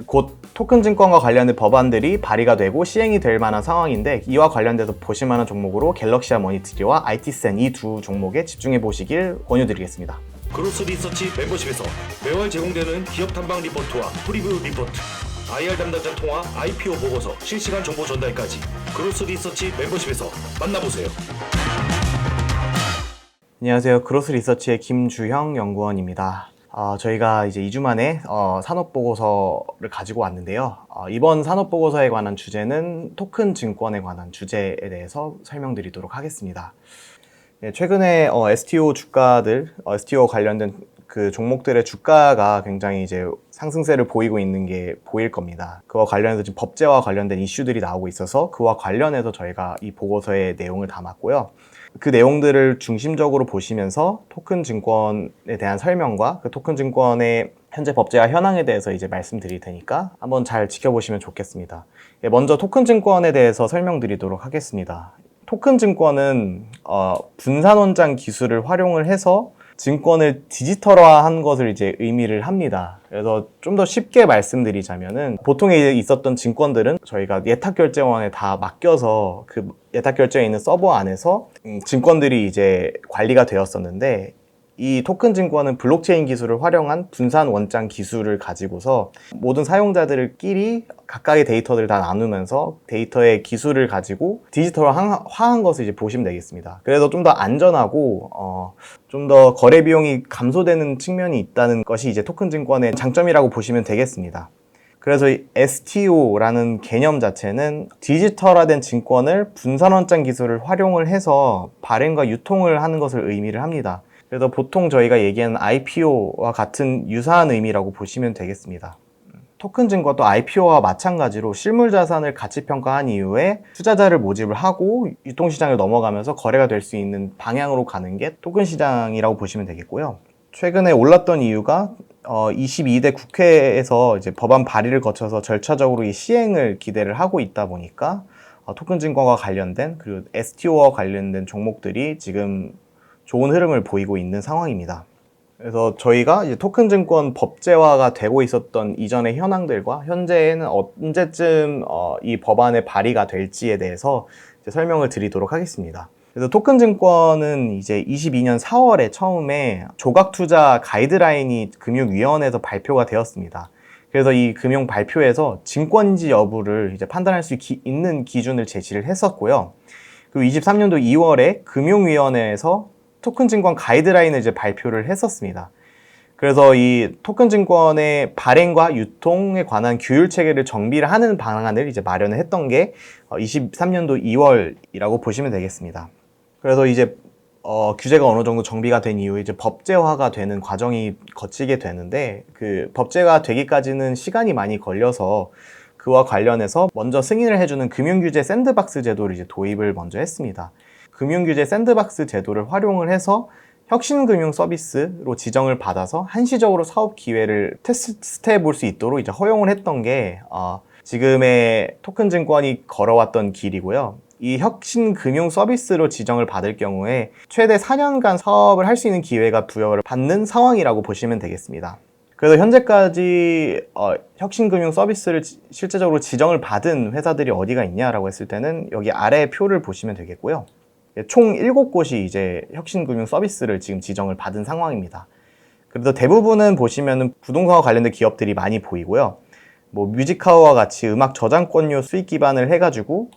곧 토큰 증권과 관련된 법안들이 발의가 되고 시행이 될 만한 상황인데, 이와 관련돼서 보실 만한 종목으로 갤럭시아 머니트리와 IT센 이 두 종목에 집중해 보시길 권유드리겠습니다. 그로스 리서치 멤버십에서 매월 제공되는 기업 탐방 리포트와 프리뷰 리포트, IR 담당자 통화, IPO 보고서, 실시간 정보 전달까지 그로스 리서치 멤버십에서 만나보세요. 안녕하세요. 그로스 리서치의 김주형 연구원입니다. 저희가 이제 2주 만에 산업보고서를 가지고 왔는데요. 이번 산업보고서에 관한 주제는 토큰 증권에 관한 주제에 대해서 설명드리도록 하겠습니다. 최근에 STO 주가들, STO 관련된 그 종목들의 주가가 굉장히 이제 상승세를 보이고 있는 게 보일 겁니다. 그와 관련해서 지금 법제와 관련된 이슈들이 나오고 있어서 그와 관련해서 저희가 이 보고서의 내용을 담았고요. 그 내용들을 중심적으로 보시면서 토큰 증권에 대한 설명과 그 토큰 증권의 현재 법제와 현황에 대해서 이제 말씀드릴 테니까 한번 잘 지켜보시면 좋겠습니다. 먼저 토큰 증권에 대해서 설명드리도록 하겠습니다. 토큰 증권은 분산원장 기술을 활용을 해서 증권을 디지털화한 것을 이제 의미를 합니다. 그래서 좀 더 쉽게 말씀드리자면은, 보통에 있었던 증권들은 저희가 예탁결제원에 다 맡겨서 그 예탁결제에 있는 서버 안에서 증권들이 이제 관리가 되었었는데, 이 토큰 증권은 블록체인 기술을 활용한 분산 원장 기술을 가지고서 모든 사용자들끼리 각각의 데이터들을 다 나누면서 데이터의 기술을 가지고 디지털화한 것을 이제 보시면 되겠습니다. 그래서 좀 더 안전하고 좀 더 거래 비용이 감소되는 측면이 있다는 것이 이제 토큰 증권의 장점이라고 보시면 되겠습니다. 그래서 이 STO라는 개념 자체는 디지털화된 증권을 분산원장 기술을 활용을 해서 발행과 유통을 하는 것을 의미를 합니다. 그래서 보통 저희가 얘기하는 IPO와 같은 유사한 의미라고 보시면 되겠습니다. 토큰 증권도 IPO와 마찬가지로 실물 자산을 가치 평가한 이후에 투자자를 모집을 하고 유통시장을 넘어가면서 거래가 될 수 있는 방향으로 가는 게 토큰 시장이라고 보시면 되겠고요. 최근에 올랐던 이유가 22대 국회에서 이제 법안 발의를 거쳐서 절차적으로 이 시행을 기대를 하고 있다 보니까 토큰 증권과 관련된 그리고 STO와 관련된 종목들이 지금 좋은 흐름을 보이고 있는 상황입니다. 그래서 저희가 이제 토큰 증권 법제화가 되고 있었던 이전의 현황들과 현재는 언제쯤 이 법안의 발의가 될지에 대해서 이제 설명을 드리도록 하겠습니다. 그래서 토큰 증권은 이제 22년 4월에 처음에 조각 투자 가이드라인이 금융위원회에서 발표가 되었습니다. 그래서 이 금융 발표에서 증권인지 여부를 이제 판단할 수 있는 기준을 제시를 했었고요. 그리고 23년도 2월에 금융위원회에서 토큰 증권 가이드라인을 이제 발표를 했었습니다. 그래서 이 토큰 증권의 발행과 유통에 관한 규율 체계를 정비를 하는 방안을 이제 마련을 했던 게 23년도 2월이라고 보시면 되겠습니다. 그래서 이제 규제가 어느 정도 정비가 된 이후에 이제 법제화가 되는 과정이 거치게 되는데, 그 법제가 되기까지는 시간이 많이 걸려서 그와 관련해서 먼저 승인을 해주는 금융규제 샌드박스 제도를 이제 도입을 먼저 했습니다. 금융규제 샌드박스 제도를 활용을 해서 혁신금융 서비스로 지정을 받아서 한시적으로 사업 기회를 테스트해 볼 수 있도록 이제 허용을 했던 게 지금의 토큰 증권이 걸어왔던 길이고요. 이 혁신금융 서비스로 지정을 받을 경우에 최대 4년간 사업을 할 수 있는 기회가 부여를 받는 상황이라고 보시면 되겠습니다. 그래서 현재까지 혁신금융 서비스를 실제적으로 지정을 받은 회사들이 어디가 있냐라고 했을 때는 여기 아래 표를 보시면 되겠고요. 총 7곳이 이제 혁신금융 서비스를 지금 지정을 받은 상황입니다. 그래서 대부분은 보시면은 부동산과 관련된 기업들이 많이 보이고요. 뭐 뮤직하우와 같이 음악 저작권료 수익 기반을 해가지고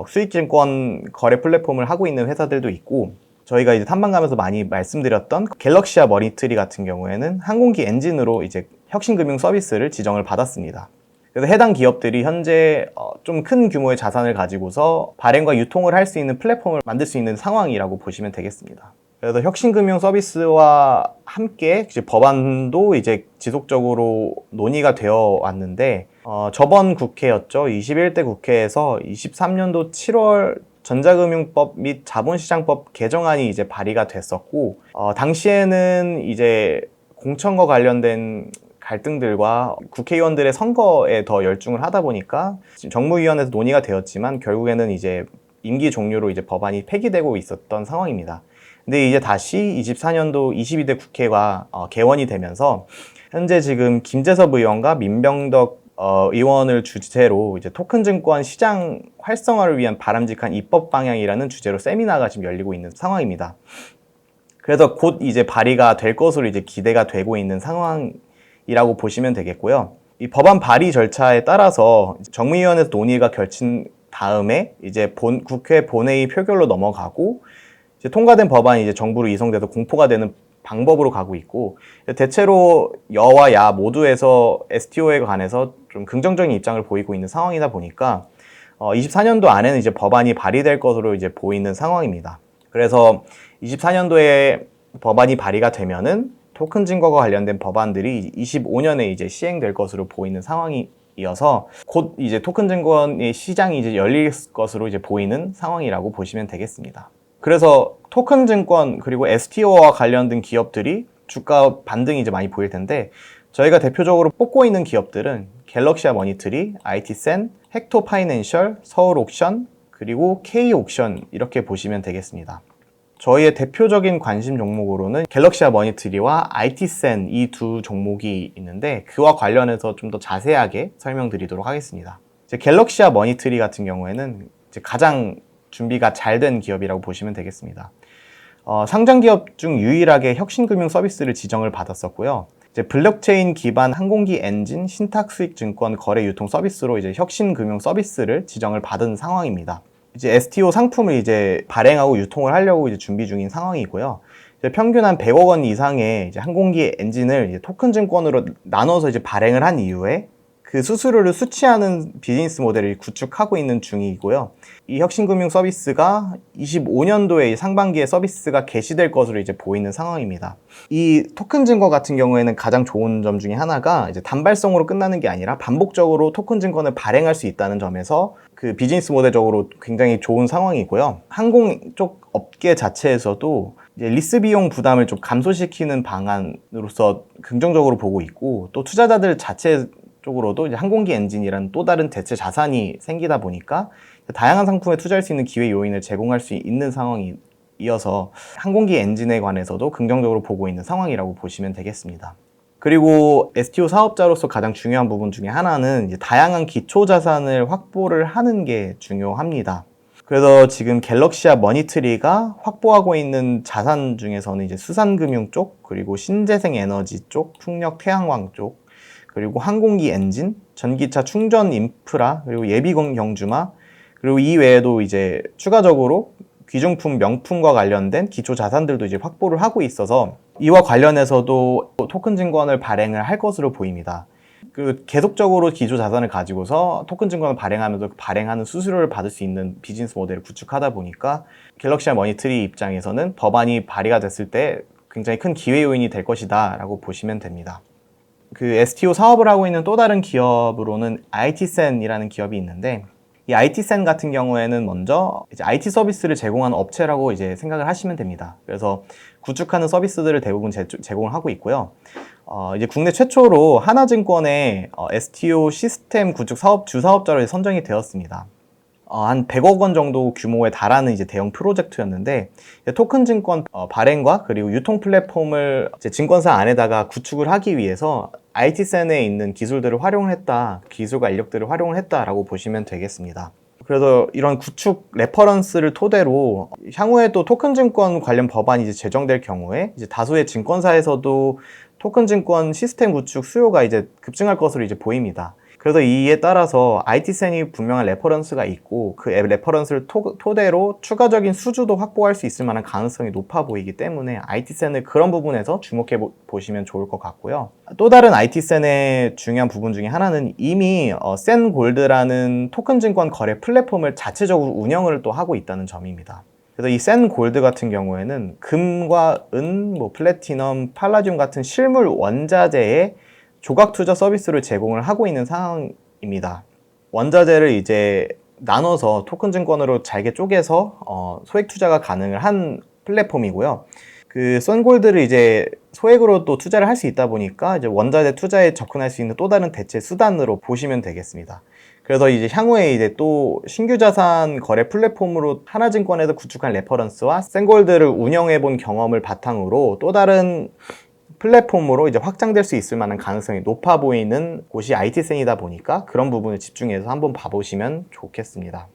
수익증권 거래 플랫폼을 하고 있는 회사들도 있고, 저희가 이제 탐방 가면서 많이 말씀드렸던 갤럭시아 머니트리 같은 경우에는 항공기 엔진으로 이제 혁신금융 서비스를 지정을 받았습니다. 그래서 해당 기업들이 현재 좀 큰 규모의 자산을 가지고서 발행과 유통을 할 수 있는 플랫폼을 만들 수 있는 상황이라고 보시면 되겠습니다. 그래서 혁신금융 서비스와 함께 이제 법안도 이제 지속적으로 논의가 되어 왔는데, 저번 국회였죠. 21대 국회에서 23년도 7월 전자금융법 및 자본시장법 개정안이 이제 발의가 됐었고, 당시에는 이제 공천과 관련된 갈등들과 국회의원들의 선거에 더 열중을 하다 보니까 지금 정무위원회에서 논의가 되었지만 결국에는 이제 임기 종료로 이제 법안이 폐기되고 있었던 상황입니다. 근데 이제 다시 24년도 22대 국회가 개원이 되면서 현재 지금 김재섭 의원과 민병덕 의원을 주제로 이제 토큰 증권 시장 활성화를 위한 바람직한 입법 방향이라는 주제로 세미나가 지금 열리고 있는 상황입니다. 그래서 곧 이제 발의가 될 것으로 이제 기대가 되고 있는 상황이라고 보시면 되겠고요. 이 법안 발의 절차에 따라서 정무위원회에서 논의가 결친 다음에 이제 국회 본회의 표결로 넘어가고 이제 통과된 법안이 이제 정부로 이송돼서 공포가 되는 방법으로 가고 있고, 대체로 여와 야 모두에서 STO에 관해서 좀 긍정적인 입장을 보이고 있는 상황이다 보니까 24년도 안에는 이제 법안이 발의될 것으로 이제 보이는 상황입니다. 그래서 24년도에 법안이 발의가 되면은 토큰 증거와 관련된 법안들이 25년에 이제 시행될 것으로 보이는 상황이어서 곧 이제 토큰 증권의 시장이 이제 열릴 것으로 이제 보이는 상황이라고 보시면 되겠습니다. 그래서 토큰 증권 그리고 STO와 관련된 기업들이 주가 반등이 이제 많이 보일 텐데, 저희가 대표적으로 뽑고 있는 기업들은 갤럭시아 머니트리, IT센, 헥토 파이낸셜, 서울 옥션, 그리고 K 옥션 이렇게 보시면 되겠습니다. 저희의 대표적인 관심 종목으로는 갤럭시아 머니트리와 IT센 이 두 종목이 있는데, 그와 관련해서 좀 더 자세하게 설명드리도록 하겠습니다. 이제 갤럭시아 머니트리 같은 경우에는 이제 가장 준비가 잘 된 기업이라고 보시면 되겠습니다. 상장 기업 중 유일하게 혁신금융 서비스를 지정을 받았었고요. 이제 블록체인 기반 항공기 엔진 신탁 수익 증권 거래 유통 서비스로 이제 혁신금융 서비스를 지정을 받은 상황입니다. 이제 STO 상품을 이제 발행하고 유통을 하려고 이제 준비 중인 상황이고요. 이제 평균 한 100억 원 이상의 이제 항공기 엔진을 이제 토큰 증권으로 나눠서 이제 발행을 한 이후에 그 수수료를 수취하는 비즈니스 모델을 구축하고 있는 중이고요. 이 혁신금융 서비스가 25년도에 상반기에 서비스가 개시될 것으로 이제 보이는 상황입니다. 이 토큰 증권 같은 경우에는 가장 좋은 점 중에 하나가 이제 단발성으로 끝나는 게 아니라 반복적으로 토큰 증권을 발행할 수 있다는 점에서 그 비즈니스 모델적으로 굉장히 좋은 상황이고요. 항공 쪽 업계 자체에서도 이제 리스 비용 부담을 좀 감소시키는 방안으로서 긍정적으로 보고 있고, 또 투자자들 자체 쪽으로도 이제 항공기 엔진이라는 또 다른 대체 자산이 생기다 보니까 다양한 상품에 투자할 수 있는 기회 요인을 제공할 수 있는 상황이어서 항공기 엔진에 관해서도 긍정적으로 보고 있는 상황이라고 보시면 되겠습니다. 그리고 STO 사업자로서 가장 중요한 부분 중에 하나는 이제 다양한 기초 자산을 확보를 하는 게 중요합니다. 그래서 지금 갤럭시아 머니트리가 확보하고 있는 자산 중에서는 이제 수산금융 쪽, 그리고 신재생 에너지 쪽, 풍력 태양광 쪽, 그리고 항공기 엔진, 전기차 충전 인프라, 그리고 예비 경주마, 그리고 이 외에도 이제 추가적으로 귀중품, 명품과 관련된 기초 자산들도 이제 확보를 하고 있어서 이와 관련해서도 토큰 증권을 발행을 할 것으로 보입니다. 그 계속적으로 기초 자산을 가지고서 토큰 증권을 발행하면서 발행하는 수수료를 받을 수 있는 비즈니스 모델을 구축하다 보니까 갤럭시아 머니트리 입장에서는 법안이 발의가 됐을 때 굉장히 큰 기회 요인이 될 것이다 라고 보시면 됩니다. 그 STO 사업을 하고 있는 또 다른 기업으로는 IT센이라는 기업이 있는데, 이 IT센 같은 경우에는 먼저 이제 IT 서비스를 제공하는 업체라고 이제 생각을 하시면 됩니다. 그래서 구축하는 서비스들을 대부분 제공을 하고 있고요. 이제 국내 최초로 하나증권의 STO 시스템 구축 주사업자로 선정이 되었습니다. 한 100억 원 정도 규모에 달하는 이제 대형 프로젝트였는데, 토큰 증권 발행과 그리고 유통 플랫폼을 이제 증권사 안에다가 구축을 하기 위해서 IT센에 있는 기술들을 활용을 했다, 기술과 인력들을 활용을 했다라고 보시면 되겠습니다. 그래서 이런 구축 레퍼런스를 토대로 향후에 또 토큰 증권 관련 법안이 이제 제정될 경우에 이제 다수의 증권사에서도 토큰 증권 시스템 구축 수요가 이제 급증할 것으로 이제 보입니다. 그래서 이에 따라서 IT센이 분명한 레퍼런스가 있고, 그 레퍼런스를 토대로 추가적인 수주도 확보할 수 있을 만한 가능성이 높아 보이기 때문에 IT센을 그런 부분에서 주목해 보시면 좋을 것 같고요. 또 다른 IT센의 중요한 부분 중에 하나는 이미 센골드라는 토큰 증권 거래 플랫폼을 자체적으로 운영을 또 하고 있다는 점입니다. 그래서 이 센골드 같은 경우에는 금과 은, 플래티넘, 팔라듐 같은 실물 원자재의 조각 투자 서비스를 제공을 하고 있는 상황입니다. 원자재를 이제 나눠서 토큰 증권으로 잘게 쪼개서 소액 투자가 가능을 한 플랫폼이고요. 그 썬골드를 이제 소액으로 또 투자를 할 수 있다 보니까 이제 원자재 투자에 접근할 수 있는 또 다른 대체 수단으로 보시면 되겠습니다. 그래서 이제 향후에 이제 또 신규 자산 거래 플랫폼으로 하나증권에서 구축한 레퍼런스와 썬골드를 운영해 본 경험을 바탕으로 또 다른 플랫폼으로 이제 확장될 수 있을 만한 가능성이 높아 보이는 곳이 IT센이다 보니까 그런 부분을 집중해서 한번 봐보시면 좋겠습니다.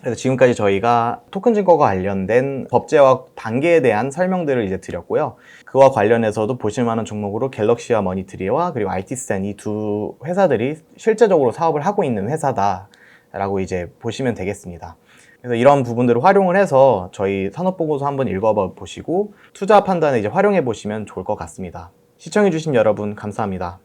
그래서 지금까지 저희가 토큰 증권과 관련된 법제화 단계에 대한 설명들을 이제 드렸고요. 그와 관련해서도 보실 만한 종목으로 갤럭시와 머니트리와 그리고 IT센 이 두 회사들이 실제적으로 사업을 하고 있는 회사다라고 이제 보시면 되겠습니다. 그래서 이런 부분들을 활용을 해서 저희 산업보고서 한번 읽어봐 보시고 투자 판단에 이제 활용해 보시면 좋을 것 같습니다. 시청해주신 여러분 감사합니다.